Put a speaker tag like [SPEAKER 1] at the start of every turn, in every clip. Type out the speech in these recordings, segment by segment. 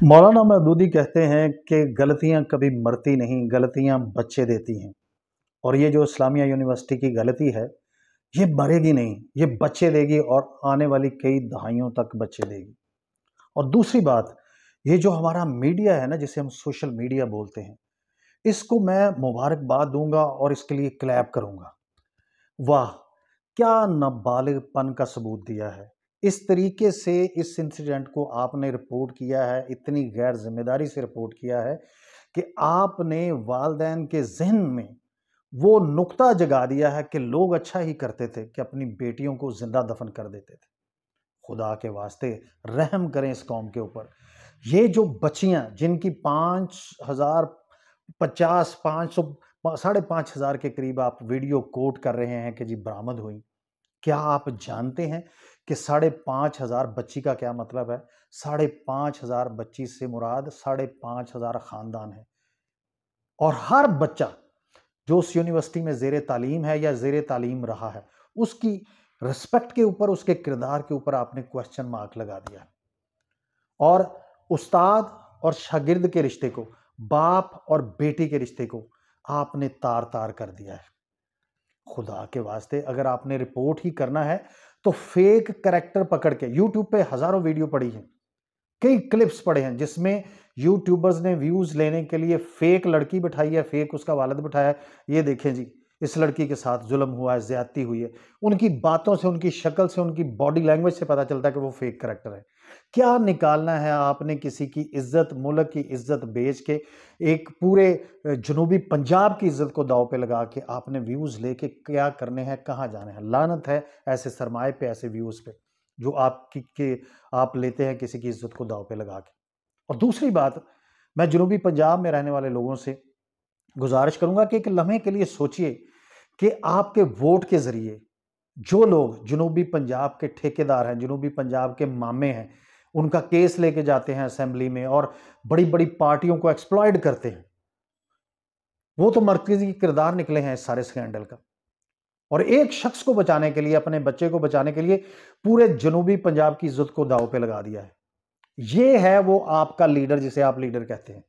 [SPEAKER 1] मौलाना मौदूदी कहते हैं कि गलतियां कभी मरती नहीं, गलतियां बच्चे देती हैं। और ये जो इस्लामिया यूनिवर्सिटी की गलती है, ये मरेगी नहीं, ये बच्चे देगी और आने वाली कई दहाइयों तक बच्चे देगी। और दूसरी बात, ये जो हमारा मीडिया है ना, जिसे हम सोशल मीडिया बोलते हैं, इसको मैं मुबारकबाद दूंगा और इसके लिए क्लैप करूंगा। वाह! क्या नाबालिगपन का सबूत दिया है। इस तरीके से इस इंसिडेंट को आपने रिपोर्ट किया है, इतनी गैर ज़िम्मेदारी से रिपोर्ट किया है कि आपने वालिदैन के ज़हन में वो नुक्ता जगा दिया है कि लोग अच्छा ही करते थे कि अपनी बेटियों को ज़िंदा दफ़न कर देते थे। खुदा के वास्ते रहम करें इस कौम के ऊपर। ये जो बच्चियाँ जिनकी 5,000 50 500 साढ़े 5,000 के करीब आप वीडियो कोट कर रहे हैं कि जी बरामद हुई। क्या आप जानते हैं कि 5,500 बच्ची का क्या मतलब है? 5,500 बच्ची से मुराद 5,500 खानदान है। और हर बच्चा जो उस यूनिवर्सिटी में ज़ेरे तालीम है या ज़ेरे तालीम रहा है, उसकी रिस्पेक्ट के ऊपर, उसके किरदार के ऊपर आपने क्वेश्चन मार्क लगा दिया। और उस्ताद और शागिर्द के रिश्ते को, बाप और बेटी के रिश्ते को आपने तार-तार कर दिया है। खुदा के वास्ते अगर आपने रिपोर्ट ही करना है तो फेक कैरेक्टर पकड़ के, यूट्यूब पे हजारों वीडियो पड़ी हैं, कई क्लिप्स पड़े हैं जिसमें यूट्यूबर्स ने व्यूज लेने के लिए फेक लड़की बिठाई है, फेक उसका वालिद बिठाया है। ये देखें जी, इस लड़की के साथ जुल्म हुआ है, ज्यादती हुई है। उनकी बातों से, उनकी शक्ल से, उनकी बॉडी लैंग्वेज से पता चलता है कि वो फेक कैरेक्टर है। क्या निकालना है आपने किसी की इज्जत, मुल्क की इज्जत बेच के, एक पूरे जनूबी पंजाब की इज्जत को दांव पे लगा के आपने व्यूज लेके क्या करने हैं, कहाँ जाने हैं? लानत है ऐसे सरमाए पे, ऐसे व्यूज पे जो आप लेते हैं किसी की इज्जत को दांव पे लगा के। और दूसरी बात, मैं जनूबी पंजाब में रहने वाले लोगों से गुजारिश करूंगा कि एक लम्हे के लिए सोचिए कि आपके वोट के जरिए जो लोग जनूबी पंजाब के ठेकेदार हैं, जनूबी पंजाब के मामे हैं, उनका केस लेके जाते हैं असेंबली में और बड़ी बड़ी पार्टियों को एक्सप्लॉइट करते हैं, वो तो मरकजी किरदार निकले हैं इस सारे स्कैंडल का। और एक शख्स को बचाने के लिए, अपने बच्चे को बचाने के लिए पूरे जनूबी पंजाब की इज्जत को दांव पे लगा दिया है। ये है वो आपका लीडर जिसे आप लीडर कहते हैं।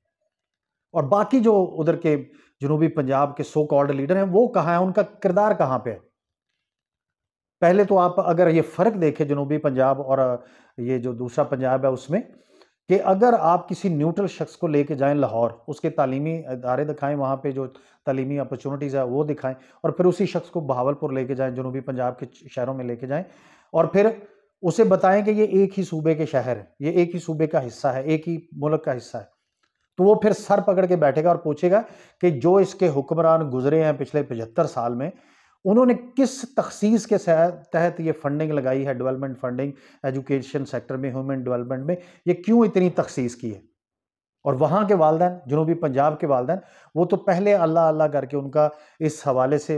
[SPEAKER 1] और बाकी जो उधर के जनूबी पंजाब के सो कॉल्ड लीडर हैं, वो कहां है? उनका किरदार कहां पे है? पहले तो आप अगर ये फर्क देखें जनूबी पंजाब और ये जो दूसरा पंजाब है उसमें, कि अगर आप किसी न्यूट्रल शख्स को लेके जाएं लाहौर, उसके तालीमी इदारे दिखाएं, वहाँ पे जो तालीमी अपॉर्चुनिटीज़ है वो दिखाएं, और फिर उसी शख्स को बहावलपुर लेके जाएं, जनूबी पंजाब के शहरों में लेके जाएं, और फिर उसे बताएं कि ये एक ही सूबे के शहर है, ये एक ही सूबे का हिस्सा है, एक ही मुल्क का हिस्सा है। तो वो फिर सर पकड़ के बैठेगा और पूछेगा कि जो इसके हुक्मरान गुजरे हैं पिछले 75 साल में, उन्होंने किस तखसीस के तहत ये फंडिंग लगाई है, डेवलपमेंट फंडिंग, एजुकेशन सेक्टर में, ह्यूमन डेवलपमेंट में, ये क्यों इतनी तखसीस की है? और वहाँ के वालिदैन, जनूबी पंजाब के वालिदैन, वो तो पहले अल्लाह अल्लाह करके उनका इस हवाले से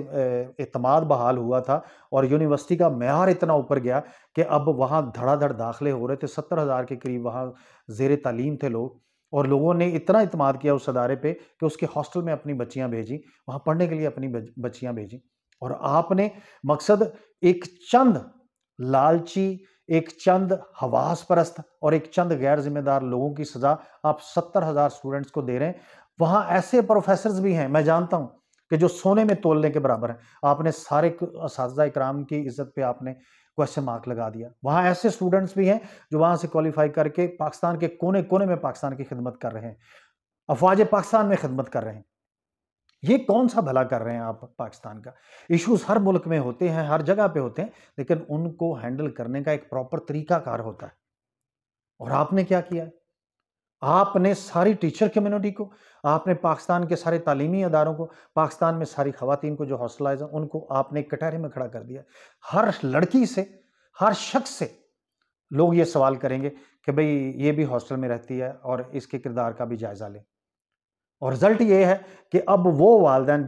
[SPEAKER 1] एतमाद बहाल हुआ था और यूनिवर्सिटी का मेयार इतना ऊपर गया कि अब वहाँ धड़ाधड़ दाखिले हो रहे थे। 70,000 के करीब वहाँ ज़ेरे तालीम थे लोग, और लोगों ने इतना इतमाद किया उस अदारे पे कि उसके हॉस्टल में अपनी बच्चियाँ भेजी, वहाँ पढ़ने के लिए अपनी बच्चियाँ भेजी। और आपने मकसद एक चंद लालची, एक चंद हवास परस्त और एक चंद गैर जिम्मेदार लोगों की सजा आप 70,000 स्टूडेंट्स को दे रहे हैं। वहां ऐसे प्रोफेसर्स भी हैं, मैं जानता हूं, कि जो सोने में तोलने के बराबर है। आपने सारे असातिज़ा इकराम की इज्जत पे आपने क्वेश्चन मार्क लगा दिया। वहां ऐसे स्टूडेंट्स भी हैं जो वहां से क्वालिफाई करके पाकिस्तान के कोने कोने में पाकिस्तान की खिदमत कर रहे हैं, अफवाज पाकिस्तान में खिदमत कर रहे हैं। ये कौन सा भला कर रहे हैं आप पाकिस्तान का? इश्यूज हर मुल्क में होते हैं, हर जगह पे होते हैं, लेकिन उनको हैंडल करने का एक प्रॉपर तरीकाकार होता है। और आपने क्या किया है? आपने सारी टीचर कम्युनिटी को, आपने पाकिस्तान के सारे तालीमी अदारों को, पाकिस्तान में सारी खवातीन को जो हॉस्टलाइज हैं, उनको आपने कटहरे में खड़ा कर दिया। हर लड़की से, हर शख्स से लोग ये सवाल करेंगे कि भाई ये भी हॉस्टल में रहती है और इसके किरदार का भी जायजा लें। और रिजल्ट ये है कि अब वो वालिदैन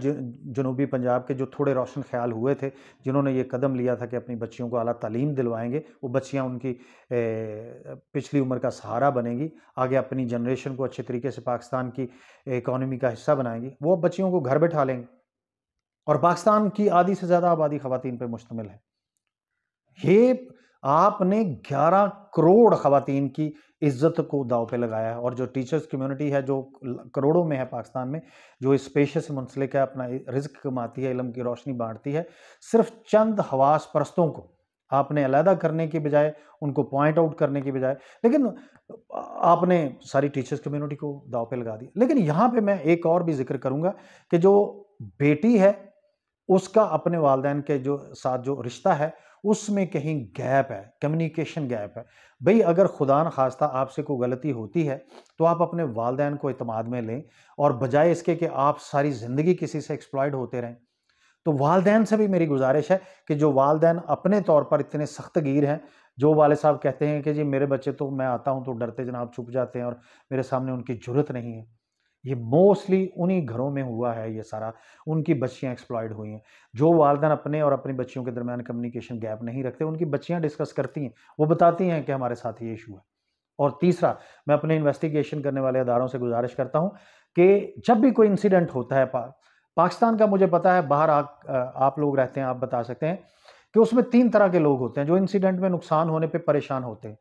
[SPEAKER 1] जनूबी पंजाब के जो थोड़े रोशन ख्याल हुए थे, जिन्होंने ये कदम लिया था कि अपनी बच्चियों को आला तालीम दिलवाएंगे, वो बच्चियां उनकी पिछली उम्र का सहारा बनेंगी, आगे अपनी जनरेशन को अच्छे तरीके से पाकिस्तान की इकोनॉमी का हिस्सा बनाएंगी, वो बच्चियों को घर बैठा लेंगे। और पाकिस्तान की आधी से ज़्यादा आबादी खवातीन पर मुश्तमिल है। ये आपने 11 करोड़ ख़वातीन की इज्जत को दांव पे लगाया है। और जो टीचर्स कम्युनिटी है जो करोड़ों में है पाकिस्तान में, जो इस पेशे से मुंसलिक है, अपना रिज्क कमाती है, इल्म की रोशनी बांटती है, सिर्फ चंद हवास परस्तों को आपने अलहदा करने की बजाय, उनको पॉइंट आउट करने की बजाय, लेकिन आपने सारी टीचर्स कम्युनिटी को दांव पे लगा दिया। लेकिन यहाँ पे मैं एक और भी जिक्र करूँगा कि जो बेटी है उसका अपने वालिदैन के जो साथ जो रिश्ता है उसमें कहीं गैप है, कम्युनिकेशन गैप है। भाई अगर खुदा न खास्ता आपसे कोई गलती होती है तो आप अपने वालिदैन को इत्मीनान में लें, और बजाय इसके कि आप सारी ज़िंदगी किसी से एक्सप्लॉइट होते रहें। तो वालिदैन से भी मेरी गुजारिश है कि जो वालिदैन अपने तौर पर इतने सख्त गिर हैं, जो वाले साहब कहते हैं कि जी मेरे बच्चे तो मैं आता हूँ तो डरते जनाब छुप जाते हैं और मेरे सामने उनकी जुर्रत नहीं है, ये मोस्टली उन्हीं घरों में हुआ है। ये सारा उनकी बच्चियां एक्सप्लॉइड हुई हैं। जो वालिदैन अपने और अपनी बच्चियों के दरमियान कम्युनिकेशन गैप नहीं रखते, उनकी बच्चियां डिस्कस करती हैं, वो बताती हैं कि हमारे साथ ये इशू है। और तीसरा, मैं अपने इन्वेस्टिगेशन करने वाले अदारों से गुजारिश करता हूं कि जब भी कोई इंसिडेंट होता है पाकिस्तान का, मुझे पता है बाहर आप लोग रहते हैं, आप बता सकते हैं कि उसमें 3 तरह के लोग होते हैं जो इंसिडेंट में नुकसान होने पे परेशान होते हैं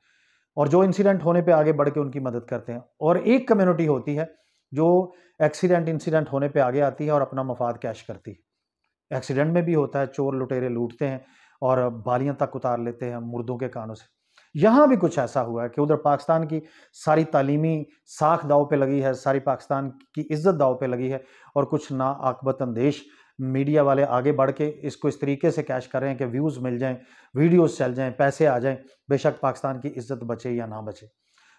[SPEAKER 1] और जो इंसिडेंट होने पे आगे बढ़ के उनकी मदद करते हैं। और एक कम्युनिटी होती है जो इंसिडेंट होने पे आगे आती है और अपना मफाद कैश करती है। एक्सीडेंट में भी होता है, चोर लुटेरे लूटते हैं और बालियां तक उतार लेते हैं मुर्दों के कानों से। यहाँ भी कुछ ऐसा हुआ है कि उधर पाकिस्तान की सारी तालीमी साख दाव पे लगी है, सारी पाकिस्तान की इज्जत दाव पे लगी है, और कुछ ना आकबत अंदेश मीडिया वाले आगे बढ़ के इसको इस तरीके से कैश कर रहे हैं कि व्यूज़ मिल जाएं, वीडियोस चल जाएं, पैसे आ जाएं, बेशक पाकिस्तान की इज्जत बचे या ना बचे।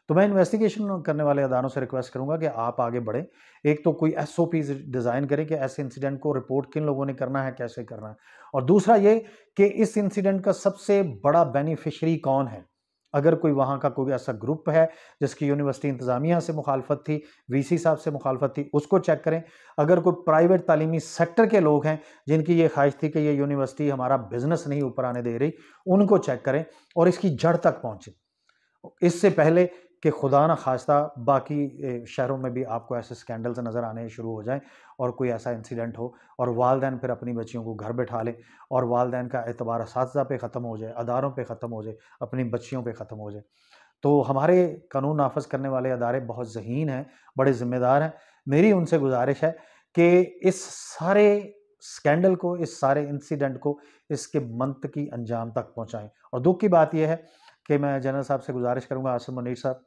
[SPEAKER 1] तो मैं इन्वेस्टिगेशन करने वाले अदारों से रिक्वेस्ट करूंगा कि आप आगे बढ़ें। एक तो कोई एसओपीज डिज़ाइन करें कि ऐसे इंसिडेंट को रिपोर्ट किन लोगों ने करना है, कैसे करना है। और दूसरा ये कि इस इंसिडेंट का सबसे बड़ा बेनिफिशरी कौन है। अगर कोई वहाँ का कोई ऐसा ग्रुप है जिसकी यूनिवर्सिटी इंतज़ामिया से मुखालफत थी, वीसी साहब से मुखालफत थी, उसको चेक करें। अगर कोई प्राइवेट तालीमी सेक्टर के लोग हैं जिनकी ये ख्वाहिश थी कि ये यूनिवर्सिटी हमारा बिजनेस नहीं ऊपर आने दे रही, उनको चेक करें और इसकी जड़ तक पहुँचें, इससे पहले कि खुदा न खास्ता बाकी शहरों में भी आपको ऐसे स्कैंडल्स नज़र आने शुरू हो जाएं और कोई ऐसा इंसिडेंट हो और वालिदैन फिर अपनी बच्चियों को घर बैठा लें और वालिदैन का एतबार असातिज़ा पे ख़त्म हो जाए, अदारों पे ख़त्म हो जाए, अपनी बच्चियों पे ख़त्म हो जाए। तो हमारे कानून नाफज करने वाले अदारे बहुत ज़हीन हैं, बड़े ज़िम्मेदार हैं। मेरी उनसे गुजारिश है कि इस सारे स्कैंडल को, इस सारे इंसिडेंट को, इसके मंतकी अंजाम तक पहुँचाएँ। और दुख की बात यह है कि मैं जनरल साहब से गुजारिश करूंगा, आसिम मुनीर साहब,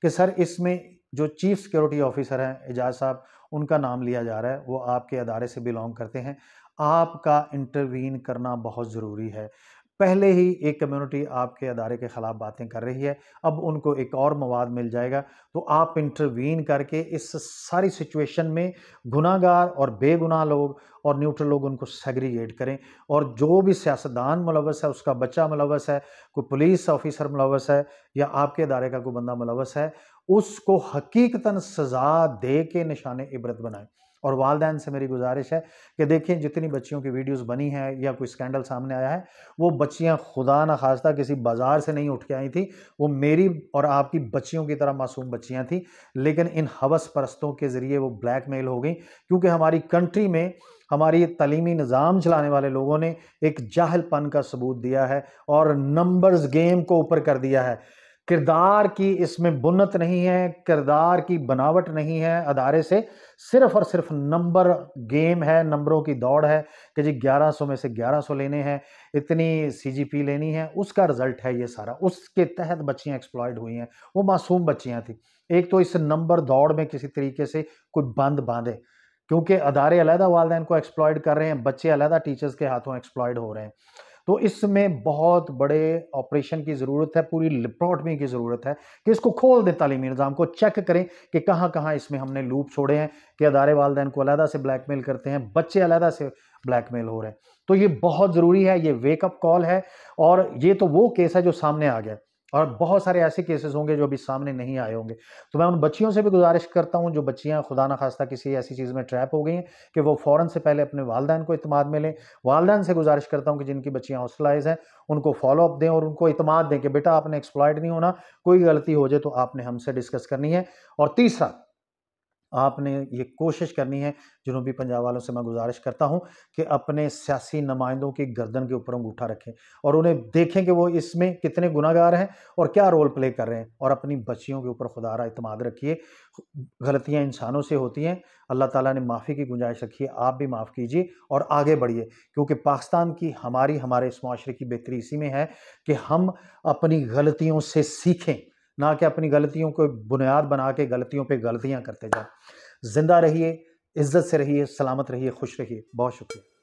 [SPEAKER 1] कि सर इसमें जो चीफ सिक्योरिटी ऑफिसर हैं एजाज साहब, उनका नाम लिया जा रहा है, वो आपके अदारे से बिलोंग करते हैं। आपका इंटरवीन करना बहुत ज़रूरी है। पहले ही एक कम्युनिटी आपके अदारे के ख़िलाफ़ बातें कर रही है, अब उनको एक और मवाद मिल जाएगा, तो आप इंटरवीन करके इस सारी सिचुएशन में गुनाहगार और बेगुनाह लोग और न्यूट्रल लोग उनको सेग्रीगेट करें। और जो भी सियासतदान मुलव्वस है, उसका बच्चा मुलव्वस है, कोई पुलिस ऑफिसर मुलव्वस है या आपके अदारे का कोई बंदा मुलव्वस है, उसको हकीकतन सज़ा दे के निशाने इबरत बनाएं। और वालिदैन से मेरी गुजारिश है कि देखें जितनी बच्चियों की वीडियोस बनी हैं या कोई स्कैंडल सामने आया है, वो बच्चियां खुदा न खास्ता किसी बाजार से नहीं उठ के आई थी, वो मेरी और आपकी बच्चियों की तरह मासूम बच्चियां थी, लेकिन इन हवस परस्तों के ज़रिए वो ब्लैकमेल हो गई, क्योंकि हमारी कंट्री में हमारी तालीमी निज़ाम चलाने वाले लोगों ने एक जाहिलपन का सबूत दिया है और नंबर्स गेम को ऊपर कर दिया है। किरदार की इसमें बुन्नत नहीं है, किरदार की बनावट नहीं है अदारे से, सिर्फ और सिर्फ नंबर गेम है, नंबरों की दौड़ है कि जी 1100 में से 1100 लेने हैं, इतनी सीजीपी लेनी है, उसका रिजल्ट है ये सारा। उसके तहत बच्चियां एक्सप्लॉइड हुई हैं, वो मासूम बच्चियां थी। एक तो इस नंबर दौड़ में किसी तरीके से कोई बंद बांधे, क्योंकि अदारे अलहदा वालिदैन को एक्सप्लॉइड कर रहे हैं, बच्चे अलहदा टीचर्स के हाथों एक्सप्लॉइड हो रहे हैं। तो इसमें बहुत बड़े ऑपरेशन की ज़रूरत है, पूरी लिपटॉटमी की ज़रूरत है कि इसको खोल दें, तालीमी निज़ाम को चेक करें कि कहाँ कहाँ इसमें हमने लूप छोड़े हैं कि अदारे वालिदैन को अलहदा से ब्लैकमेल करते हैं, बच्चे अलहदा से ब्लैकमेल हो रहे हैं। तो ये बहुत ज़रूरी है, ये वेकअप कॉल है। और ये तो वो केस है जो सामने आ गया, और बहुत सारे ऐसे केसेस होंगे जो अभी सामने नहीं आए होंगे। तो मैं उन बच्चियों से भी गुजारिश करता हूं जो बच्चियां खुदा ना खास्ता किसी ऐसी चीज़ में ट्रैप हो गई हैं कि वो फ़ौरन से पहले अपने वालिदैन को इत्मीनान में लें। वालिदैन से गुजारिश करता हूं कि जिनकी बच्चियां हॉस्टलाइज हैं उनको फॉलोअप दें और उनको इत्मीनान दें कि बेटा आपने एक्सप्लॉइट नहीं होना, कोई गलती हो जाए तो आपने हमसे डिस्कस करनी है। और तीसरा, आपने ये कोशिश करनी है। जनूबी पंजाब वालों से मैं गुजारिश करता हूँ कि अपने सियासी नुमाइंदों की गर्दन के ऊपर अंगूठा रखें और उन्हें देखें कि वो इसमें कितने गुनाहगार हैं और क्या रोल प्ले कर रहे हैं, और अपनी बच्चियों के ऊपर खुदारा इत्मीनान रखिए। गलतियाँ इंसानों से होती हैं, अल्लाह ताला ने माफ़ी की गुंजाइश रखी है, आप भी माफ़ कीजिए और आगे बढ़िए, क्योंकि पाकिस्तान की हमारे इस माशरे की बेहतरी इसी में है कि हम अपनी गलतियों से सीखें, ना कि अपनी गलतियों को बुनियाद बना के गलतियों पे गलतियां करते जाएं। जिंदा रहिए, इज्जत से रहिए, सलामत रहिए, खुश रहिए। बहुत शुक्रिया।